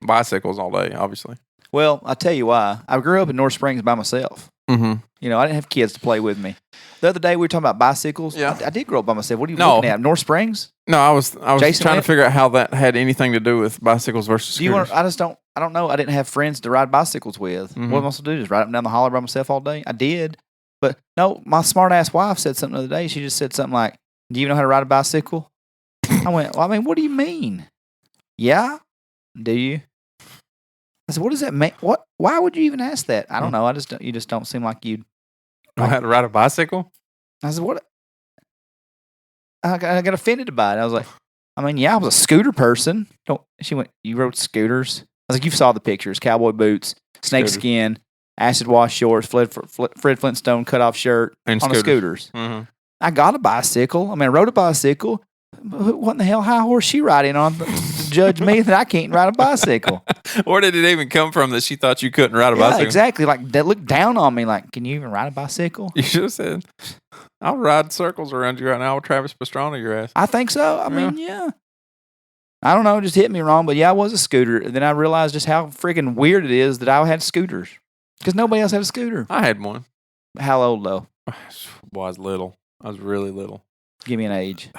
Bicycles all day, obviously. Well, I'll tell you why. I grew up in North Springs by myself. Mm-hmm. You know, I didn't have kids to play with me. The other day we were talking about bicycles. Yeah. I did grow up by myself. What are you No. looking at? North Springs? No, I was Jason trying Ed- to figure out how that had anything to do with bicycles versus Do you scooters. want? I don't know. I didn't have friends to ride bicycles with. Mhm. What am I supposed to do? Just ride up and down the holler by myself all day? I did, but no. My smart ass wife said something the other day. She just said something like, "Do you know how to ride a bicycle?" I went, "Well, I mean, what do you mean?" Yeah, do you? I said, "What does that mean? What? Why would you even ask that?" I don't know. You just don't seem like you'd. Know how to ride a bicycle? I said, "What?" I got offended by it. I was like, "I mean, yeah, I was a scooter person." Don't. She went, "You rode scooters?" I was like, "You saw the pictures: cowboy boots, snake Scooters. skin, acid wash shorts, Fred Flintstone cut off shirt And on the scooters." Mm-hmm. I got a bicycle. I mean, I rode a bicycle. What in the hell high horse she riding on to judge me that I can't ride a bicycle? Where did it even come from that she thought you couldn't ride a Yeah, bicycle? exactly. Like, they looked down on me. Like, can you even ride a bicycle? You should have said, I'll ride circles around you right now with Travis Pastrana, your ass. I think so. I mean, yeah. I don't know, it just hit me wrong. But yeah, I was a scooter. And then I realized just how freaking weird it is that I had scooters because nobody else had a scooter. I had one. How old though? I was little. I was really little. Give me an age.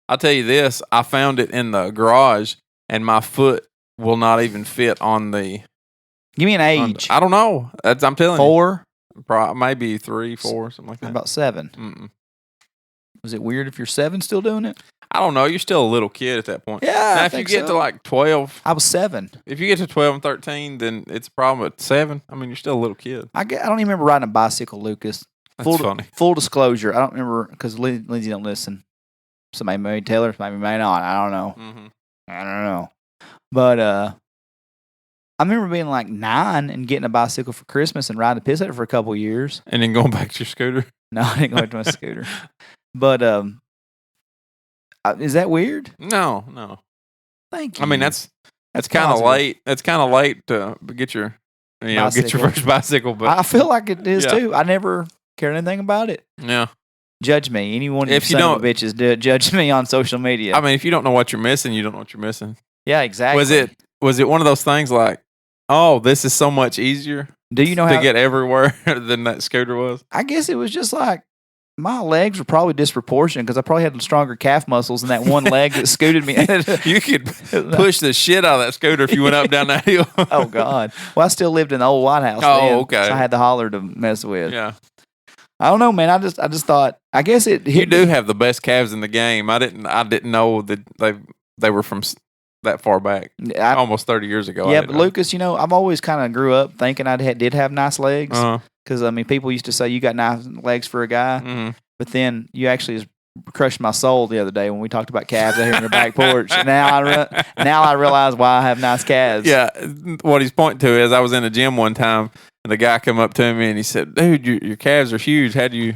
I'll tell you this. I found it in the garage, and my foot will not even fit on the. Give me an age. I don't know. I'm telling 4? you. Maybe 3, 4, something like How that. about 7? Mm-mm. Was it weird if you're 7 still doing it? I don't know. You're still a little kid at that point. Yeah, Now, I if you think get so. to like 12, I was 7. if you get to 12 and 13, then it's a problem at 7. I mean, you're still a little kid. I don't even remember riding a bicycle, Lucas. That's funny. Full disclosure, I don't remember because Lindsay don't listen. Somebody may tell her, somebody may not. I don't know. Mm-hmm. I don't know. But I remember being like 9 and getting a bicycle for Christmas and riding the piss at it for a couple years. And then going back to your scooter. No, I didn't go back to my scooter. But is that weird? No. Thank you. I mean, that's kind of positive. late. That's kind of late to get your, get your Bicycle. first bicycle. But I feel like it is Yeah. too. I never cared anything about it. yeah, Judge me. Anyone If you son of a don't- bitches judge me on social media. I mean, if you don't know what you're missing, you don't know what you're missing. yeah, exactly. Was it one of those things like, oh, this is so much easier Do you know to how? get everywhere than that scooter was? I guess it was just like my legs were probably disproportionate because I probably had stronger calf muscles than that one leg that scooted me. You could push the shit out of that scooter if you went up down that hill. Oh God! Well, I still lived in the old White House. Oh, then, okay. So I had the holler to mess with. Yeah, I don't know, man. I just thought. I guess it. you hit do me. have the best calves in the game. I didn't know that they were from that far back, I- almost 30 years ago. I yeah, didn't but know. Lucas, I've always kind of grew up thinking did have nice legs Uh-huh. because I mean, people used to say you got nice legs for a guy, Mhm. but then you actually just crushed my soul the other day when we talked about calves out here on your back porch. Now I realize why I have nice calves. Yeah, what he's pointing to is I was in a gym one time and the guy come up to me and he said, "Dude, your calves are huge. How do you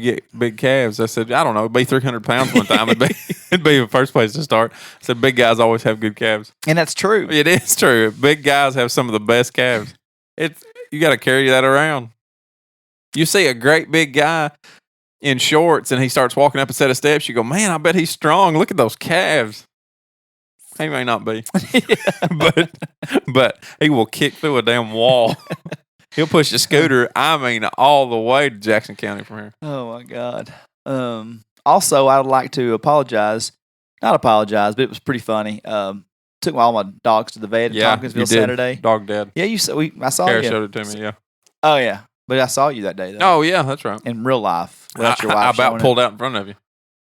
get big calves?" I said, "I don't know. It'd be 300 pounds one time. It'd be the first place to start." I said, "Big guys always have good calves." And that's true. It is true. Big guys have some of the best calves. You got to carry that around. You see a great big guy in shorts and he starts walking up a set of steps. You go, "Man, I bet he's strong. Look at those calves." He may not be, but he will kick through a damn wall. He'll push the scooter, all the way to Jackson County from here. Oh my God. Also, I would like to apologize. Not apologize, but it was pretty funny. Took all my dogs to the vet in Tompkinsville you did. Saturday. Dog dad. Yeah, I saw Kara you. showed it to me, yeah. Oh yeah, but I saw you that day though. Oh, yeah, that's right. In real life, without your wife. I about showing pulled it. out in front of you.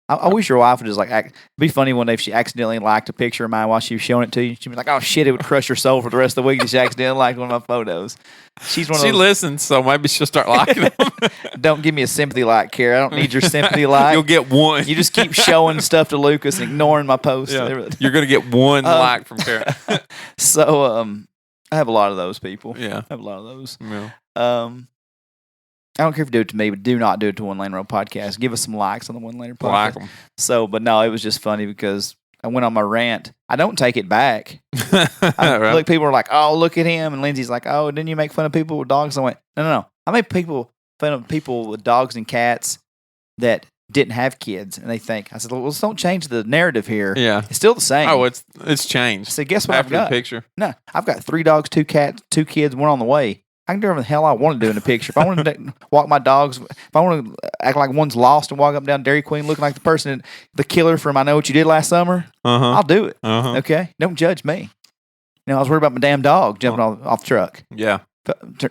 I wish your wife would just it'd be funny one day if she accidentally liked a picture of mine while she was showing it to you. She'd be like, "Oh shit!" It would crush her soul for the rest of the week. That she accidentally liked one of my photos. She's one of She those. listens, so maybe she'll start liking them. Don't give me a sympathy like, Kara. I don't need your sympathy like. You'll get one. You just keep showing stuff to Lucas and ignoring my posts. Yeah. You're going to get one like from Kara. So I have a lot of those people. Yeah. I have a lot of those. Yeah. I don't care if you do it to me, but do not do it to One Lane Road Podcast. Give us some likes on the One Lane Podcast. Like them. So, but no, it was just funny because I went on my rant. I don't take it back. Right. Look, people are like, "Oh, look at him," and Lindsay's like, "Oh, didn't you make fun of people with dogs?" I went, "No. I made fun of people with dogs and cats that didn't have kids," and they think I said, "Well, let's don't change the narrative here. Yeah. It's still the same." Oh, it's I changed said, "Guess what after I've got? the picture. No, I've got 3 dogs, 2 cats, 2 kids, one on the way. I can do whatever the hell I want to do in the picture. If I want to walk my dogs, if I want to act like one's lost and walk up and down Dairy Queen looking like the person, the killer from I Know What You Did Last Summer, Uh-huh. I'll do it. Uh-huh. Okay? Don't judge me. I was worried about my damn dog jumping off the truck. Yeah.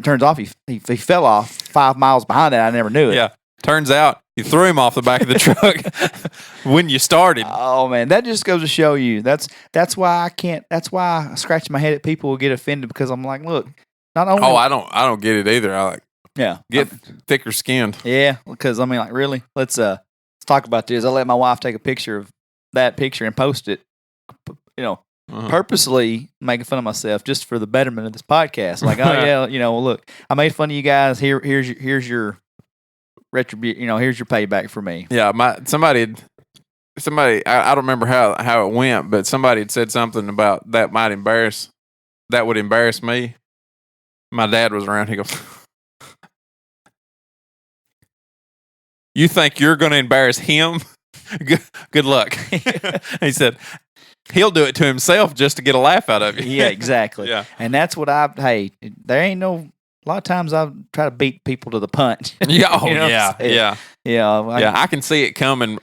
Turns off, he fell off 5 miles behind that. I never knew it. Yeah. Turns out you threw him off the back of the truck when you started. Oh man, that just goes to show you. That's why I can't. That's why I scratch my head at people who get offended because I'm like, look, not only. Oh, I don't get it either. I yeah. get thicker skinned. Yeah, because I mean, like, really, let's talk about this. I let my wife take a picture of that picture and post it. Uh-huh. Purposely making fun of myself just for the betterment of this podcast. Like, oh yeah, well, look, I made fun of you guys. Here's your retribution. Here's your payback for me. Yeah, somebody. I don't remember how it went, but somebody had said something about that would embarrass me. My dad was around. He goes, "You think you're going to embarrass him? Good luck." He said, He'll do it to himself just to get a laugh out of you. Yeah, exactly. Yeah. And that's what there ain't no, a lot of times I try to beat people to the punch. Yeah. Oh, You know what I'm yeah. saying? Yeah. Yeah. I can see it coming.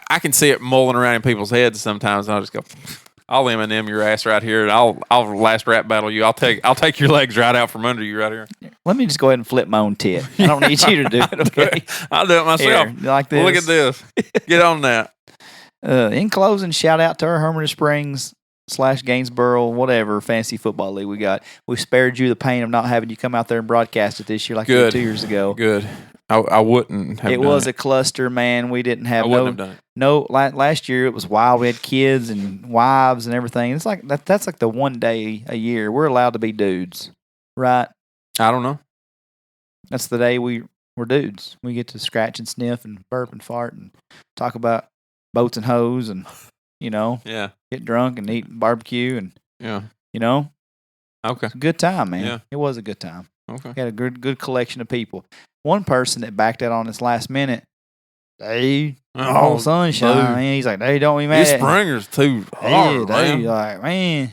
I can see it mulling around in people's heads sometimes, and I'll just go, I'll Eminem your ass right here, and I'll last rap battle you. I'll take your legs right out from under you right here. Let me just go ahead and flip my own tit. I don't need you to do it, okay? I'll do it myself. Here, like this. Look at this. Get on that. In closing, shout out to our Hermitage Springs / Gainsboro, whatever, fantasy football league we got. We spared you the pain of not having you come out there and broadcast it this year like you did Good. 2 years ago. Good. I wouldn't have It done was it. a cluster, man. We didn't have I wouldn't have done it. last year it was wild. We had kids and wives and everything. It's like that's like the one day a year we're allowed to be dudes, right? I don't know. That's the day we're dudes. We get to scratch and sniff and burp and fart and talk about boats and hoes and Yeah. get drunk and eat barbecue and Yeah. Okay. it's a good time, man. Yeah. It was a good time. Okay. We had a good collection of people. One person that backed out on us last minute, Dave, Oh, sunshine, dude. man. He's like, Dave, don't be mad. These at me. springers too Hey, hard, Dave, man. like, man,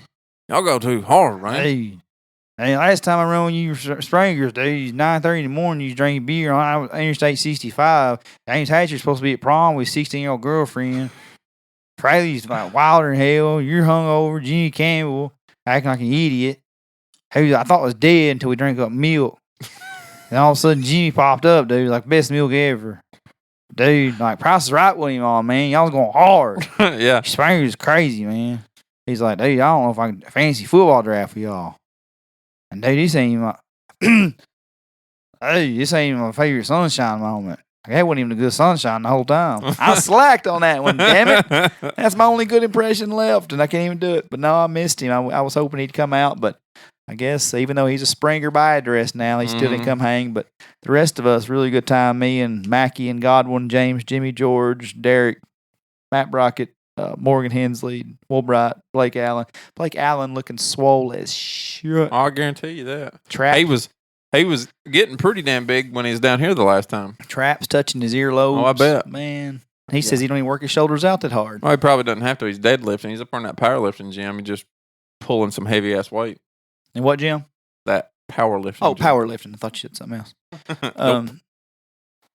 Y'all go too hard, man. hey, last time I run with you Springers, dude, 9:30 in the morning, you drinking beer on Interstate 65. James Hatcher's supposed to be at prom with his 16-year-old girlfriend. Fraley's like wilder than hell. You're hungover. Jimmy Campbell acting like an idiot. Hey, I thought was dead until we drank up milk. And all of a sudden, Jimmy popped up, dude, like best milk ever. Dude, like Price is Right with him on, man. Y'all was going hard. Yeah. Springer's crazy, man. He's like, dude, I don't know if I can fancy football draft for y'all. And dude, this ain't even my, hey, this ain't even my favorite sunshine moment. Like, that wasn't even a good sunshine the whole time. I slacked on that one, damn it. That's my only good impression left, and I can't even do it. But no, I missed him. I was hoping he'd come out, but I guess even though he's a Springer by address now, he still didn't come hang. But the rest of us, really good time. Me and Mackie and Godwin, James, Jimmy George, Derek, Matt Brockett, Morgan Hensley, Woolbright, Blake Allen. Blake Allen looking swole as shit. I'll guarantee you that. Trap, He was getting pretty damn big when he was down here the last time. Traps touching his earlobes. Oh, I bet. Man. He says he don't even work his shoulders out that hard. Well, he probably doesn't have to. He's deadlifting. He's up on that powerlifting gym. He's just pulling some heavy ass weight. And what, Jim? That powerlifting. Oh, gym. powerlifting. I thought you said something else.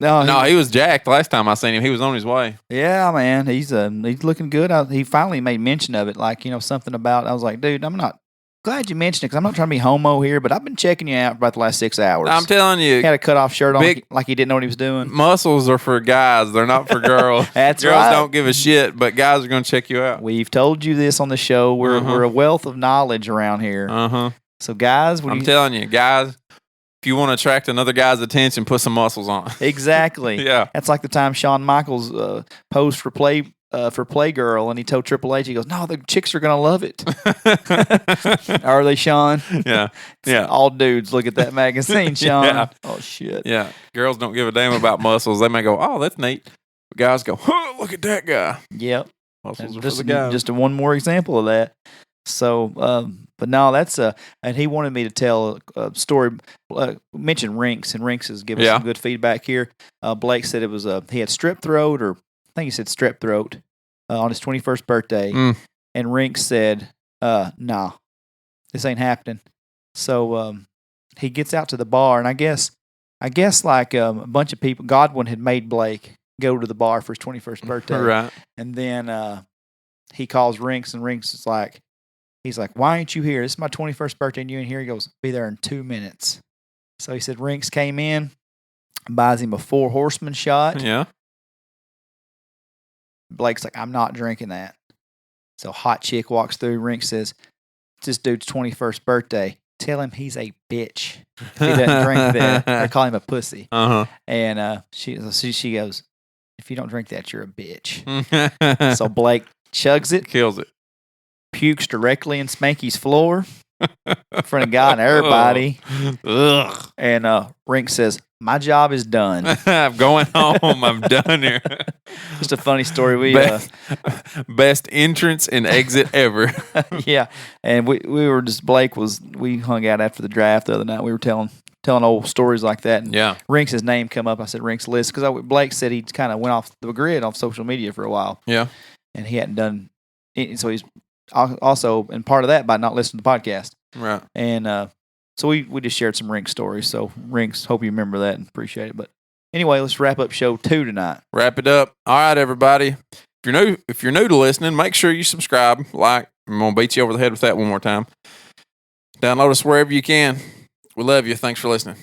Nope. No, He was jacked last time I seen him. He was on his way. yeah, man, he's looking good. He finally made mention of it, like something about. I was like, dude, I'm not glad you mentioned it because I'm not trying to be homo here, but I've been checking you out for about the last 6 hours. I'm telling He you, had a cut off shirt on, Big- like he didn't know what he was doing. muscles are for guys. They're not for girls. That's girls right. don't give a shit, but guys are going to check you out. We've told you this on the show. We're a wealth of knowledge around here. Uh-huh. So, guys, I'm telling you, guys, if you want to attract another guy's attention, put some muscles on. exactly. Yeah. That's like the time Shawn Michaels posed for Playgirl, and he told Triple H, he goes, "No, the chicks are gonna love it." Are they, Sean? Yeah. Yeah. All dudes look at that magazine, Sean. Yeah. Oh shit. Yeah. Girls don't give a damn about muscles. They may go, oh, that's neat. But guys go, oh, look at that guy. Yep. Muscles are for Just the guys. just one more example of that. So, but no, that's and he wanted me to tell a story. Mention Rinks, and Rinks has given us Yeah. some good feedback here. Blake said it was he had strep throat, or I think he said strep throat, on his 21st birthday, Mm. and Rinks said, "Nah, this ain't happening." So he gets out to the bar, and I guess like a bunch of people, Godwin had made Blake go to the bar for his 21st birthday, Right. and then he calls Rinks, and Rinks is like. He's like, why ain't you here? This is my 21st birthday and you ain't here. He goes, be there in 2 minutes. So he said Rinks came in, buys him a 4 Horseman shot. Yeah. Blake's like, I'm not drinking that. So hot chick walks through. Rinks says, it's this dude's 21st birthday. Tell him he's a bitch. If he doesn't drink that. They call him a pussy. Uh-huh. And she goes, if you don't drink that, you're a bitch. So Blake chugs it. Kills it. Pukes directly in Spanky's floor in front of God and everybody. Ugh. And Rink says, my job is done. I'm going home. I'm done here. Just a funny story. We Best entrance and exit ever. yeah. And we were just, we hung out after the draft the other night. We were telling old stories like that. And Yeah. Rinks' name come up. I said Rinks list because Blake said he kind of went off the grid off social media for a while. Yeah. And he hadn't done So he's also, and part of that by not listening to the podcast. Right. And so we just shared some Rinks stories. So Rinks, hope you remember that and appreciate it. But anyway, let's wrap up show 2 tonight. Wrap it up. All right, everybody. If you're new to listening, make sure you subscribe, like. I'm gonna beat you over the head with that one more time. Download us wherever you can. We love you. Thanks for listening.